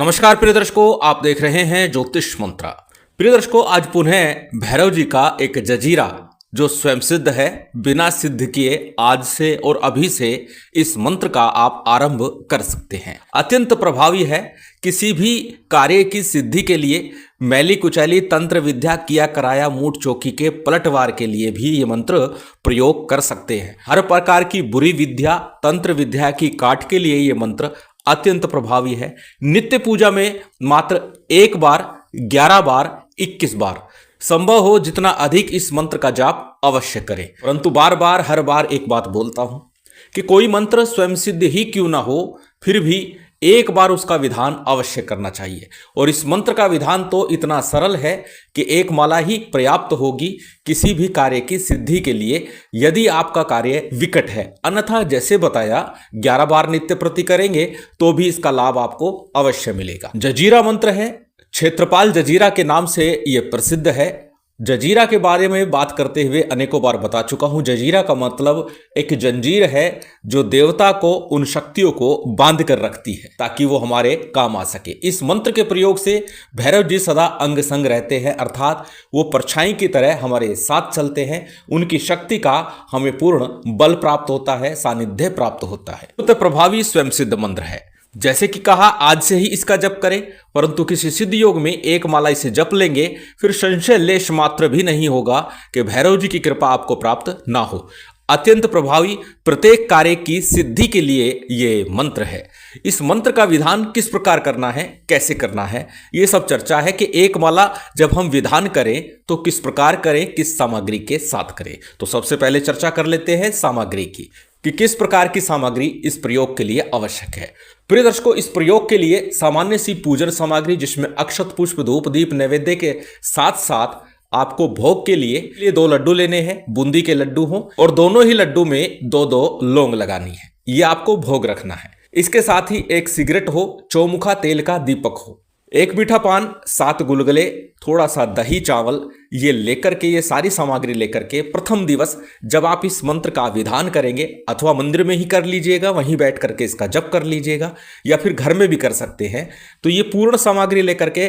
नमस्कार प्रिय दर्शकों, आप देख रहे हैं ज्योतिष मंत्रा। प्रिय दर्शकों, आज पुनः भैरव जी का एक जजीरा जो स्वयं सिद्ध है, बिना सिद्ध किए आज से और अभी से इस मंत्र का आप आरंभ कर सकते हैं। अत्यंत प्रभावी है। किसी भी कार्य की सिद्धि के लिए मैली कुचैली तंत्र विद्या किया कराया मूठ चौकी के पलटवार के लिए भी ये मंत्र प्रयोग कर सकते हैं। हर प्रकार की बुरी विद्या तंत्र विद्या की काट के लिए ये मंत्र अत्यंत प्रभावी है। नित्य पूजा में मात्र 1 बार, 11 बार, 21 बार संभव हो जितना अधिक इस मंत्र का जाप अवश्य करें। परंतु बार बार हर बार एक बात बोलता हूं कि कोई मंत्र स्वयं सिद्ध ही क्यों ना हो, फिर भी एक बार उसका विधान अवश्य करना चाहिए। और इस मंत्र का विधान तो इतना सरल है कि एक माला ही पर्याप्त होगी किसी भी कार्य की सिद्धि के लिए, यदि आपका कार्य विकट है। अन्यथा जैसे बताया 11 बार नित्य प्रति करेंगे तो भी इसका लाभ आपको अवश्य मिलेगा। जजीरा मंत्र है, क्षेत्रपाल जजीरा के नाम से यह प्रसिद्ध है। जजीरा के बारे में बात करते हुए अनेकों बार बता चुका हूं। जजीरा का मतलब एक जंजीर है जो देवता को, उन शक्तियों को बांध कर रखती है ताकि वो हमारे काम आ सके। इस मंत्र के प्रयोग से भैरव जी सदा अंग संग रहते हैं, अर्थात वो परछाई की तरह हमारे साथ चलते हैं। उनकी शक्ति का हमें पूर्ण बल प्राप्त होता है, सानिध्य प्राप्त होता है। तो प्रभावी स्वयं सिद्ध मंत्र है। जैसे कि कहा, आज से ही इसका जप करें, परंतु किसी सिद्ध योग में एक माला इसे जप लेंगे फिर संशय लेश मात्र भी नहीं होगा कि भैरव जी की कृपा आपको प्राप्त ना हो। अत्यंत प्रभावी प्रत्येक कार्य की सिद्धि के लिए ये मंत्र है। इस मंत्र का विधान किस प्रकार करना है, कैसे करना है, ये सब चर्चा है कि एक माला जब हम विधान करें तो किस प्रकार करें, किस सामग्री के साथ करें। तो सबसे पहले चर्चा कर लेते हैं सामग्री की कि किस प्रकार की सामग्री इस प्रयोग के लिए आवश्यक है। प्रिय दर्शकों, इस प्रयोग के लिए सामान्य सी पूजन सामग्री जिसमें अक्षत पुष्प धूप दीप नैवेद्य के साथ साथ आपको भोग के लिए 2 लड्डू लेने हैं, बूंदी के लड्डू हों, और दोनों ही लड्डू में 2-2 लौंग लगानी है। ये आपको भोग रखना है। इसके साथ ही 1 सिगरेट हो, चौमुखा तेल का दीपक हो, 1 मीठा पान, 7 गुलगुले, थोड़ा सा दही चावल, ये लेकर के, ये सारी सामग्री लेकर के प्रथम दिवस जब आप इस मंत्र का विधान करेंगे, अथवा मंदिर में ही कर लीजिएगा, वहीं बैठ करके इसका जप कर लीजिएगा, या फिर घर में भी कर सकते हैं। तो ये पूर्ण सामग्री लेकर के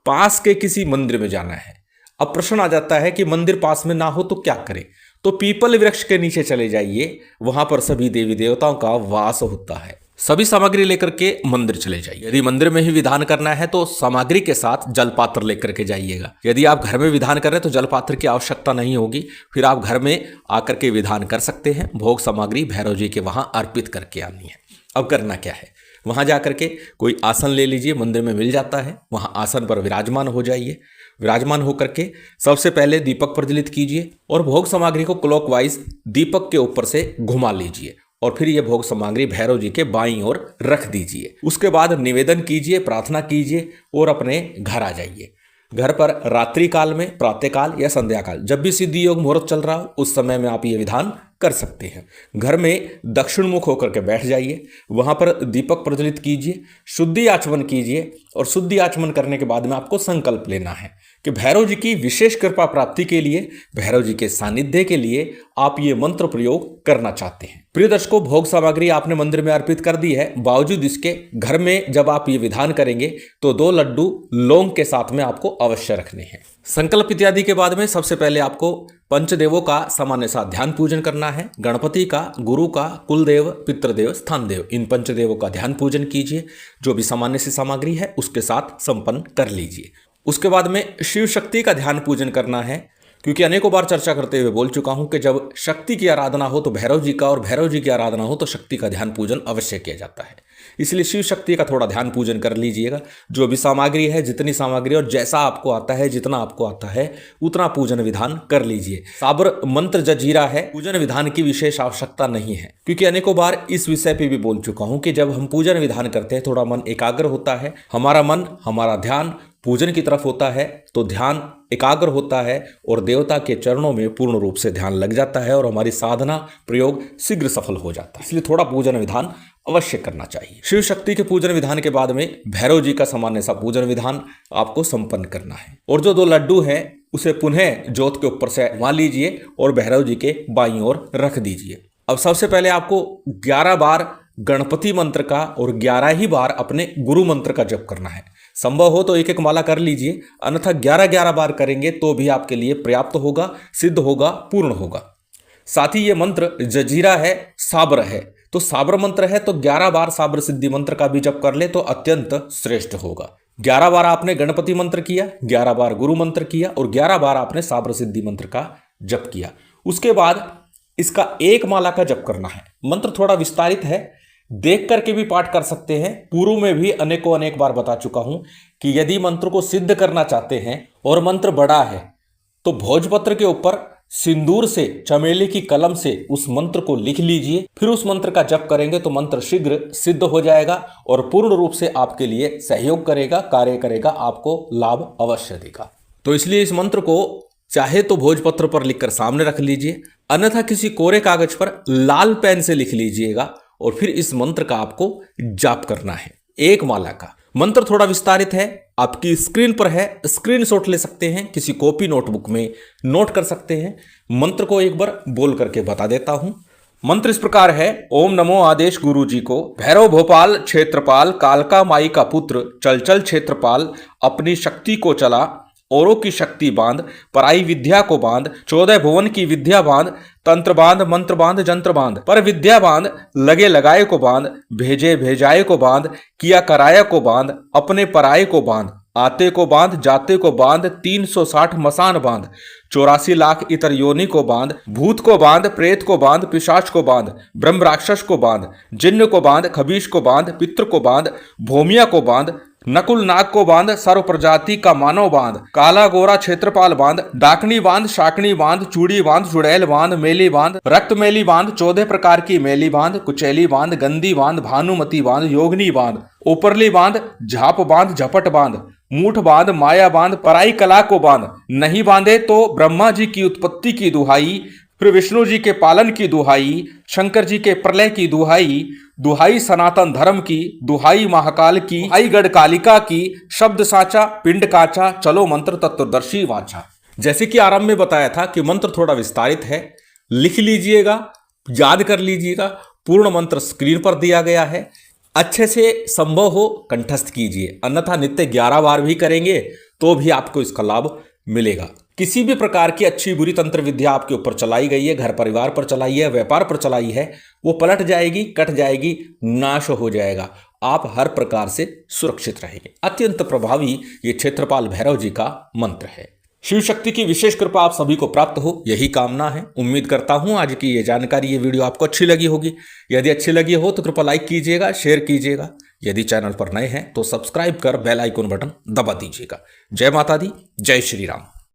पास के किसी मंदिर में जाना है। अब प्रश्न आ जाता है कि मंदिर पास में ना हो तो क्या करें? तो पीपल वृक्ष के नीचे चले जाइए, वहां पर सभी देवी देवताओं का वास होता है। सभी सामग्री लेकर के मंदिर चले जाइए। यदि मंदिर में ही विधान करना है तो सामग्री के साथ जलपात्र लेकर के जाइएगा। यदि आप घर में विधान कर रहे हैं तो जलपात्र की आवश्यकता नहीं होगी, फिर आप घर में आकर के विधान कर सकते हैं। भोग सामग्री भैरव जी के वहां अर्पित करके आनी है। अब करना क्या है, वहां जाकर के कोई आसन ले लीजिए, मंदिर में मिल जाता है, वहां आसन पर विराजमान हो जाइए। विराजमान होकर के सबसे पहले दीपक प्रज्वलित कीजिए और भोग सामग्री को क्लॉकवाइज दीपक के ऊपर से घुमा लीजिए और फिर ये भोग सामग्री भैरव जी के बाईं ओर रख दीजिए। उसके बाद निवेदन कीजिए, प्रार्थना कीजिए और अपने घर आ जाइए। घर पर रात्रि काल में, प्रातःकाल या संध्या काल, जब भी सिद्धि योग मुहूर्त चल रहा हो उस समय में आप ये विधान कर सकते हैं। घर में दक्षिण मुख होकर के बैठ जाइए, वहां पर दीपक प्रज्वलित कीजिए, शुद्धि आचमन कीजिए और शुद्धि आचमन करने के बाद में आपको संकल्प लेना है कि भैरव जी की विशेष कृपा प्राप्ति के लिए, भैरव जी के सानिध्य के लिए आप ये मंत्र प्रयोग करना चाहते हैं। प्रिय दर्शकों, भोग सामग्री आपने मंदिर में अर्पित कर दी है, बावजूद इसके घर में जब आप ये विधान करेंगे तो 2 लड्डू लौंग के साथ में आपको अवश्य रखने हैं। संकल्प इत्यादि के बाद में सबसे पहले आपको पंचदेवों का सामान्य सा ध्यान पूजन करना है। गणपति का, गुरु का, कुलदेव, पितृदेव, स्थानदेव, इन पंचदेवों का ध्यान पूजन कीजिए। जो भी सामान्य सी सामग्री है उसके साथ संपन्न कर लीजिए। उसके बाद में शिव शक्ति का ध्यान पूजन करना है, क्योंकि अनेकों बार चर्चा करते हुए बोल चुका हूं कि जब शक्ति की आराधना हो तो भैरव जी का, और भैरव जी की आराधना हो तो शक्ति का ध्यान पूजन अवश्य किया जाता है। इसलिए शिव शक्ति का थोड़ा ध्यान पूजन कर लीजिएगा। जो भी सामग्री है, जितनी सामग्री और जैसा आपको आता है, जितना आपको आता है उतना पूजन विधान कर लीजिए। साबर मंत्र जजीरा है, पूजन विधान की विशेष आवश्यकता नहीं है, क्योंकि अनेकों बार इस विषय पे भी बोल चुका हूं कि जब हम पूजन विधान करते हैं थोड़ा मन एकाग्र होता है, हमारा मन, हमारा ध्यान पूजन की तरफ होता है तो ध्यान एकाग्र होता है और देवता के चरणों में पूर्ण रूप से ध्यान लग जाता है और हमारी साधना प्रयोग शीघ्र सफल हो जाता है। इसलिए थोड़ा पूजन विधान अवश्य करना चाहिए। शिव शक्ति के पूजन विधान के बाद में भैरव जी का सामान्य सा पूजन विधान आपको संपन्न करना है। और जो 2 लड्डू हैं उसे पुनः ज्योत के ऊपर से वहां लीजिए और भैरव जी के बाईं ओर रख दीजिए। अब सबसे पहले आपको 11 बार गणपति मंत्र का और 11 ही बार अपने गुरु मंत्र का जप करना है। संभव हो तो एक एक माला कर लीजिए, अन्यथा 11-11 बार करेंगे तो भी आपके लिए पर्याप्त होगा, सिद्ध होगा, पूर्ण होगा। साथ ही ये मंत्र जजीरा है, साबर है, तो साबर मंत्र है तो 11 बार साबर सिद्धि मंत्र का भी जप कर ले तो अत्यंत श्रेष्ठ होगा। 11 बार आपने गणपति मंत्र किया, 11 बार गुरु मंत्र किया और 11 बार आपने साबर सिद्धि मंत्र का जप किया। उसके बाद इसका एक माला का जप करना है। मंत्र थोड़ा विस्तारित है, देख करके भी पाठ कर सकते हैं। पूर्व में भी अनेकों अनेक बार बता चुका हूं कि यदि मंत्र को सिद्ध करना चाहते हैं और मंत्र बड़ा है तो भोजपत्र के ऊपर सिंदूर से, चमेली की कलम से उस मंत्र को लिख लीजिए, फिर उस मंत्र का जप करेंगे तो मंत्र शीघ्र सिद्ध हो जाएगा और पूर्ण रूप से आपके लिए सहयोग करेगा, कार्य करेगा, आपको लाभ अवश्य देगा। तो इसलिए इस मंत्र को चाहे तो भोजपत्र पर लिखकर सामने रख लीजिए, अन्यथा किसी कोरे कागज पर लाल पेन से लिख लीजिएगा और फिर इस मंत्र का आपको जाप करना है, एक माला का। मंत्र थोड़ा विस्तारित है, आपकी स्क्रीन पर है, स्क्रीनशॉट ले सकते हैं, किसी कॉपी नोटबुक में नोट कर सकते हैं। मंत्र को एक बार बोल करके बता देता हूं। मंत्र इस प्रकार है, ओम नमो आदेश गुरु जी को, भैरव भोपाल क्षेत्रपाल, कालका माई का पुत्र, चलचल क्षेत्रपाल, अपनी शक्ति को चला, औरों की शक्ति बांध, पराई विद्या को बांध, 14 भुवन की विद्या बांध, तंत्र बांध, मंत्र बांध, जंत्र बांध, पर विद्या बांध, लगे लगाए को बांध, भेजे भेजाए को बांध, किया कराया को बांध, अपने पराये को बांध, आते को बांध, जाते को बांध, 360 मसान बांध, 84 लाख इतर योनि को बांध, भूत को बांध, प्रेत को बांध, पिशाच को बांध, ब्रह्म राक्षस को बांध, जिन्न को बांध, खबीश को बांध, पितृ को बांध, भूमिया को बांध, नकुल नाग को बांध, सर्व प्रजाति का मानव बांध, काला गोरा क्षेत्रपाल बांध, डाकनी बांध, शाकनी बांध, चूड़ी बांध, चुड़ैल बांध, मेली बांध, रक्त मेली बांध, 14 प्रकार की मेली बांध, कुचैली बांध, गंदी बांध, भानुमती बांध, योगनी बांध, ऊपरली बांध, झाप बांध, झपट बांध, मूठ बांध, माया बांध, पराई कला को बांध, नहीं बांधे तो ब्रह्मा जी की उत्पत्ति की दुहाई, फिर विष्णु जी के पालन की दुहाई, शंकर जी के प्रलय की दुहाई, दुहाई सनातन धर्म की, दुहाई महाकाल की, दुहाई गढ़ कालिका की, शब्द साचा, पिंड काचा, चलो मंत्र तत्वदर्शी वाचा। जैसे कि आरंभ में बताया था कि मंत्र थोड़ा विस्तारित है, लिख लीजिएगा, याद कर लीजिएगा। पूर्ण मंत्र स्क्रीन पर दिया गया है, अच्छे से संभव हो कंठस्थ कीजिए, अन्यथा नित्य 11 बार भी करेंगे तो भी आपको इसका लाभ मिलेगा। किसी भी प्रकार की अच्छी बुरी तंत्र विद्या आपके ऊपर चलाई गई है, घर परिवार पर चलाई है, व्यापार पर चलाई है, वो पलट जाएगी, कट जाएगी, नाश हो जाएगा। आप हर प्रकार से सुरक्षित रहेंगे। अत्यंत प्रभावी ये क्षेत्रपाल भैरव जी का मंत्र है। शिव शक्ति की विशेष कृपा आप सभी को प्राप्त हो, यही कामना है। उम्मीद करता हूं आज की ये जानकारी, ये वीडियो आपको अच्छी लगी होगी। यदि अच्छी लगी हो तो कृपया लाइक कीजिएगा, शेयर कीजिएगा। यदि चैनल पर नए हैं तो सब्सक्राइब कर बेल आइकन बटन दबा दीजिएगा। जय माता दी, जय श्री राम।